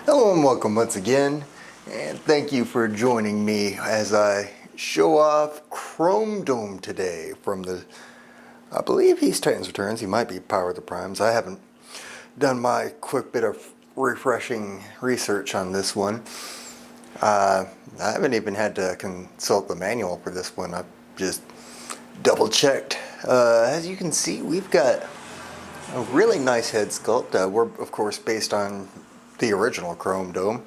Hello and welcome once again, and thank you for joining me as I show off Chromedome today from the, I believe he's Titans Returns, he might be Power of the Primes. I haven't done my quick bit of refreshing research on this one. I haven't even had to consult the manual for this one, I've just double checked. As you can see, we've got a really nice head sculpt. We're of course based on the original Chromedome.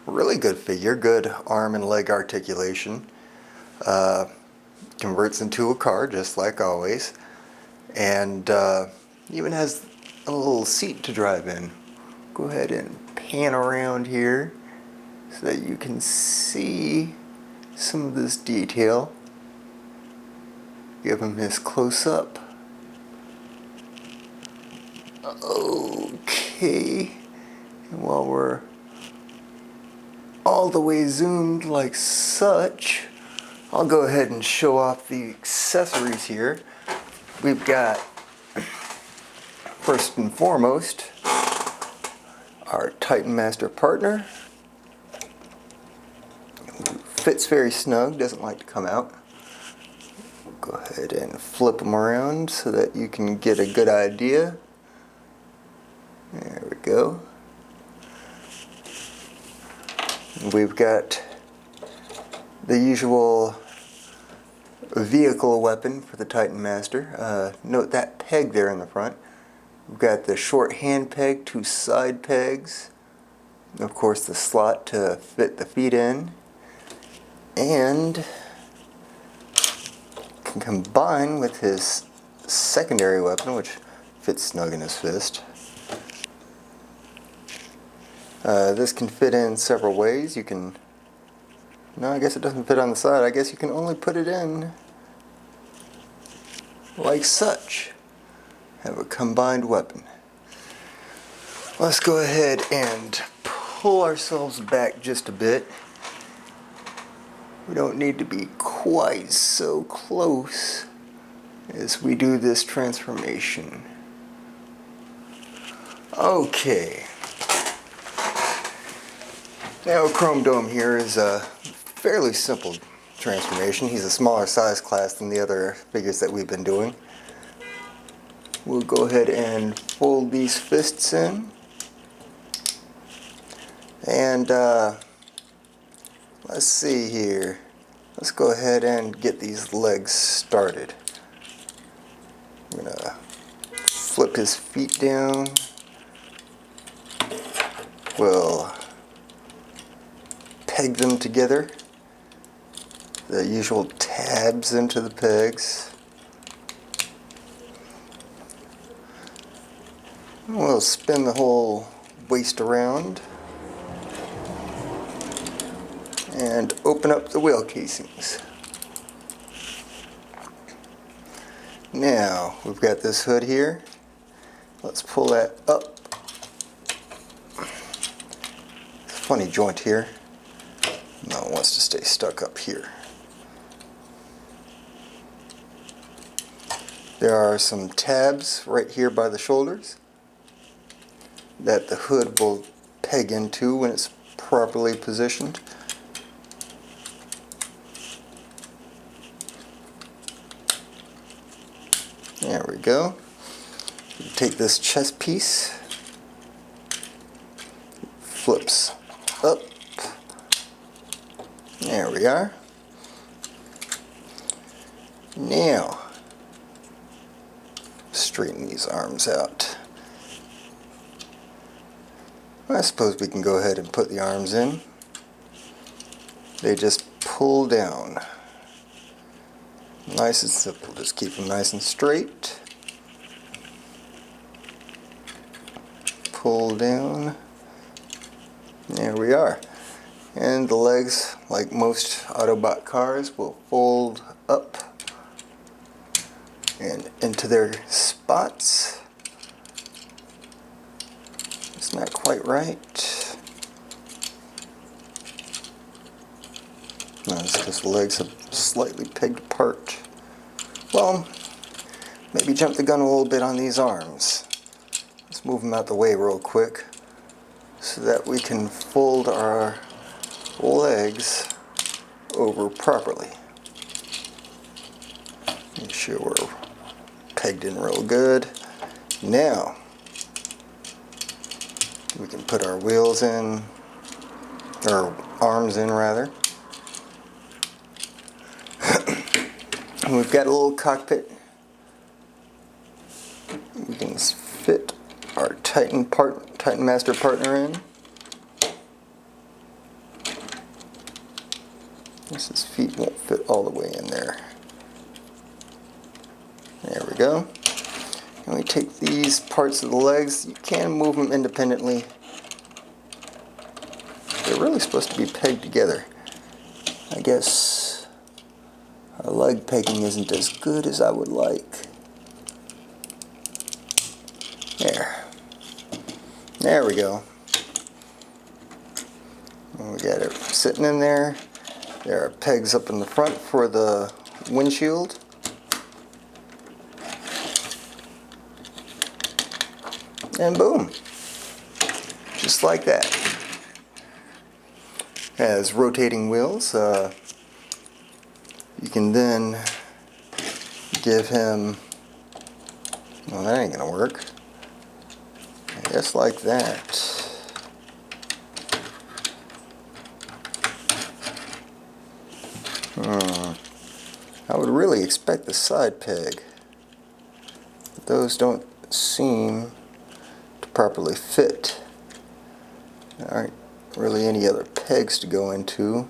Really good figure, good arm and leg articulation. Converts into a car just like always. And even has a little seat to drive in. Go ahead and pan around here so that you can see some of this detail. Give him his close up. Okay. And while we're all the way zoomed like such, I'll go ahead and show off the accessories here. We've got, first and foremost, our Titan Master partner. Fits very snug, doesn't like to come out. Go ahead and flip them around so that you can get a good idea. There we go. We've got the usual vehicle weapon for the Titan Master. Note that peg there in the front. We've got the short hand peg, two side pegs, of course the slot to fit the feet in, and can combine with his secondary weapon, which fits snug in his fist. This can fit in several ways. You can, no, I guess it doesn't fit on the side. I guess you can only put it in like such. Have a combined weapon. Let's go ahead and pull ourselves back just a bit. We don't need to be quite so close as we do this transformation. Okay. Now Chromedome here is a fairly simple transformation. He's a smaller size class than the other figures that we've been doing. We'll go ahead and fold these fists in. And let's see here. Let's go ahead and get these legs started. I'm gonna flip his feet down. We'll peg them together. The usual tabs into the pegs. We'll spin the whole waist around and open up the wheel casings. Now we've got this hood here. Let's pull that up. It's a funny joint here. No, it wants to stay stuck up here. There are some tabs right here by the shoulders that the hood will peg into when it's properly positioned. There we go. Take this chest piece, flips up. There we are. Now, straighten these arms out. I suppose we can go ahead and put the arms in. They just pull down. Nice and simple, just keep them nice and straight. Pull down. There we are. And the legs, like most Autobot cars, will fold up and into their spots. It's not quite right. No, it's because the legs have slightly pegged apart. Well, maybe jump the gun a little bit on these arms. Let's move them out the way real quick so that we can fold our legs over properly. Make sure we're pegged in real good. Now we can put our wheels in, or arms in rather. And we've got a little cockpit. We can fit our Titan Master partner in. His feet won't fit all the way in there. There we go. And we take these parts of the legs. You can move them independently. They're really supposed to be pegged together. I guess our leg pegging isn't as good as I would like. There we go. And we got it sitting in there. There are pegs up in the front for the windshield. And boom. Just like that. Has rotating wheels. You can then give him, well, that ain't gonna work. Just like that. I would really expect the side peg. But those don't seem to properly fit. There aren't really any other pegs to go into.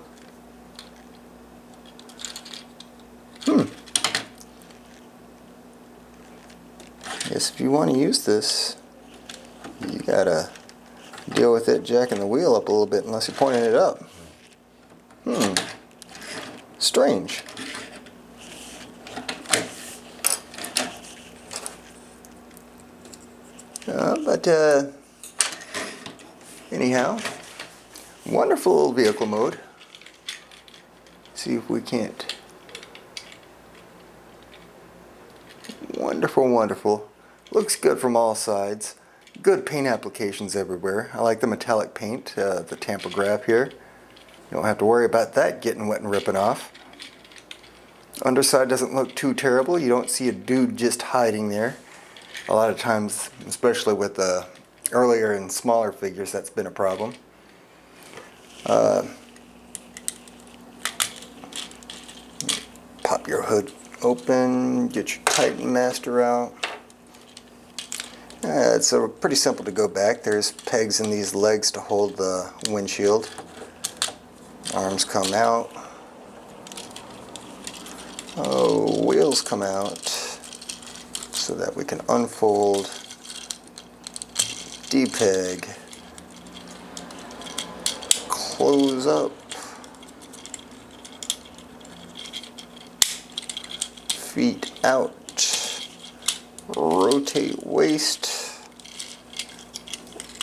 Guess if you want to use this, you gotta deal with it jacking the wheel up a little bit unless you're pointing it up. Strange. But anyhow, wonderful little vehicle mode. See if we can't. Wonderful, wonderful. Looks good from all sides. Good paint applications everywhere. I like the metallic paint, the tampograph here. You don't have to worry about that getting wet and ripping off. Underside doesn't look too terrible. You don't see a dude just hiding there. A lot of times, especially with the earlier and smaller figures, that's been a problem. Pop your hood open, get your Titan Master out. It's pretty simple to go back. There's pegs in these legs to hold the windshield. Arms come out. Oh, wheels come out so that we can unfold, depeg, close up, feet out, rotate waist,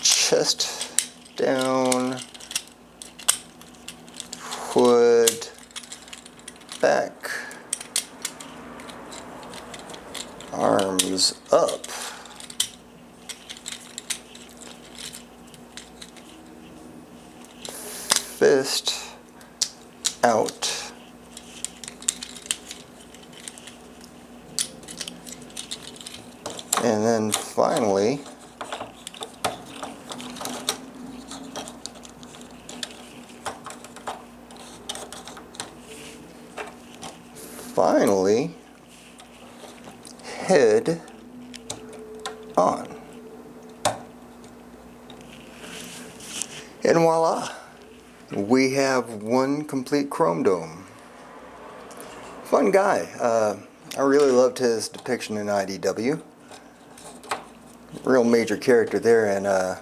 chest down, hood back, arms up, fist out, and then finally head on. And voila, we have one complete Chromedome. Fun guy. I really loved his depiction in IDW. Real major character there, and a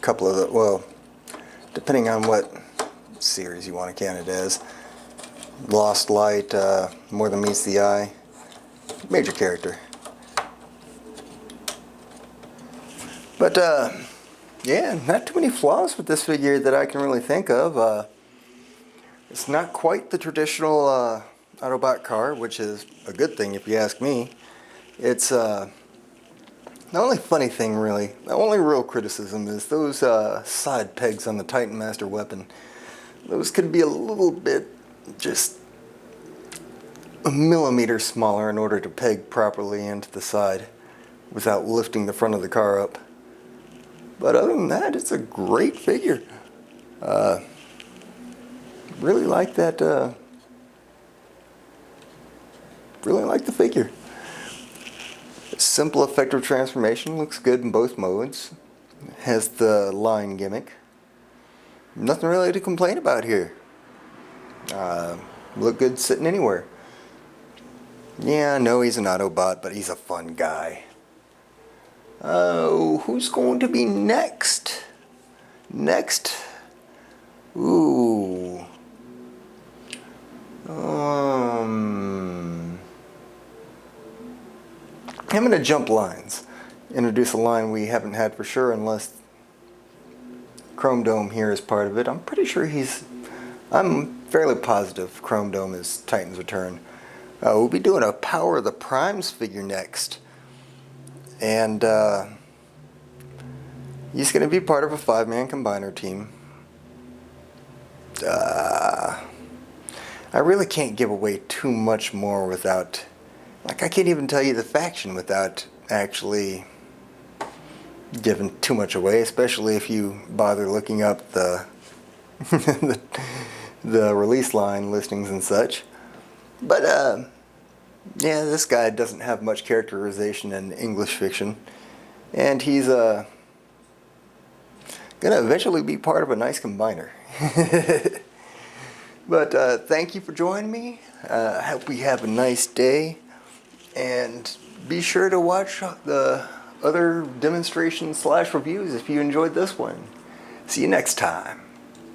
couple of the, well, depending on what series you want to count it as. Lost Light, More Than Meets the Eye. Major character. But yeah, not too many flaws with this figure that I can really think of. It's not quite the traditional Autobot car, which is a good thing if you ask me. It's The only funny thing, really, the only real criticism is those side pegs on the Titan Master weapon. Those could be a little bit, just a millimeter smaller in order to peg properly into the side without lifting the front of the car up. But other than that, it's a great figure. Really like that. Really like the figure. Simple effective transformation, looks good in both modes. Has the line gimmick. Nothing really to complain about here. Look good sitting anywhere. Yeah, I know he's an Autobot, but he's a fun guy. Oh, who's going to be next? Next? Ooh. I'm going to jump lines. Introduce a line we haven't had for sure unless Chromedome here is part of it. I'm pretty sure I'm fairly positive Chromedome is Titan's Return. We'll be doing a Power of the Primes figure next. And he's going to be part of a 5-man combiner team. I really can't give away too much more without... Like, I can't even tell you the faction without actually giving too much away, especially if you bother looking up the the release line listings and such. But, yeah, this guy doesn't have much characterization in English fiction. And he's gonna eventually be part of a nice combiner. But thank you for joining me. I hope you have a nice day. And be sure to watch the other demonstrations / reviews if you enjoyed this one. See you next time.